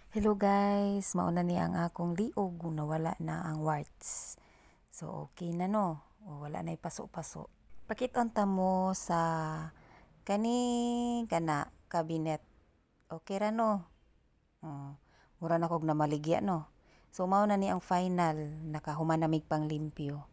Hello guys, mauna niya ang akong liog nawala na ang warts. So okay na no, wala na ipaso-paso. Pakiton ta mo sa kana cabinet. Okay ra no. Mura na kog na maligya no. So mao na ni ang final, nakahuman na mig pang limpyo.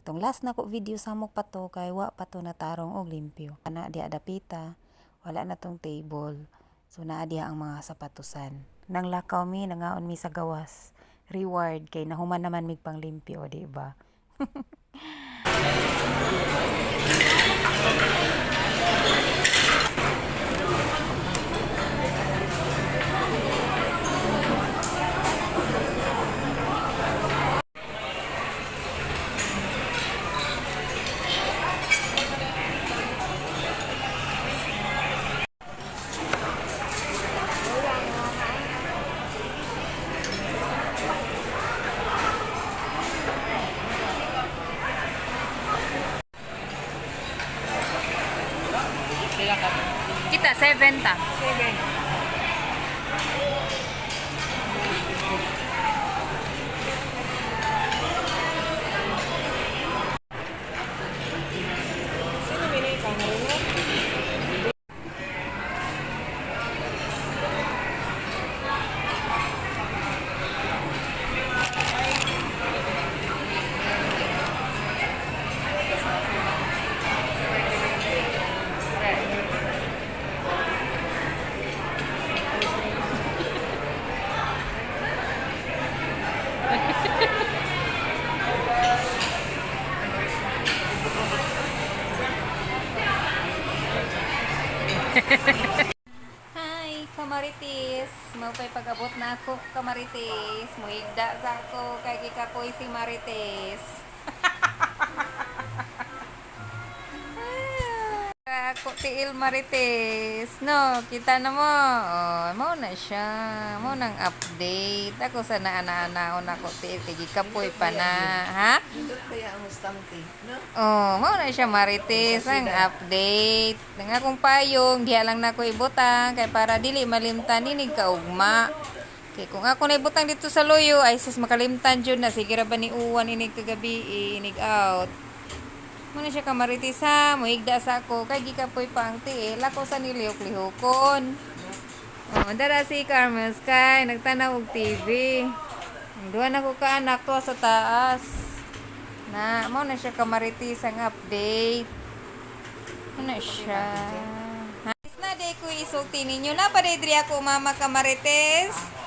Itong last na ko video sa mo pa to kay wa pa to natarong og limpyo. Ana di adapita, wala na tong table. So naa diha ang mga sapatusan. Nang lakaw mi nangaon mi sa gawas. Reward kay nahuman naman mig panglimpyo, di ba? Kita 7 ta. 7. Sino binili ka na rin? Hi, Kamaritis. Maupay pag-abot na ako, Kamaritis. Muigda sa ako, kay gikapoy si Marites. Ako tiil Marites. No, kita na mo. Oh, mo na siya. Mo nang update. Ako sa naanaon ako tiil, kay gikapoy pa na. Ha? Hindi kaya ang mustangke, no? Oh, mao na siya Marites ang update. Nang akong payong, diha lang na ko ibutang kay para dili malimtan inig kaugma. Kay kung ako na ibutang dito sa loyo, ay sis makalimtan jud na sige ra ba ni uwan inig kagabi inig out. Muna siya ka Marites ha, muigda sa ako kay gikapoy pa ang tiil ako sa nilihok-lihokon. Oh, dara si Carmen Sky nagtanaw og TV. Duha na ko ka anak to sa taas. Na, mo na siya Kamarites ang update. Ano siya? Is na day ko isulti ninyo na pa day diri ako mama Kamarites.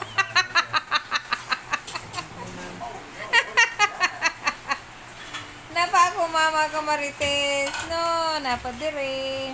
Napa ako mama Kamarites. No, napa dire.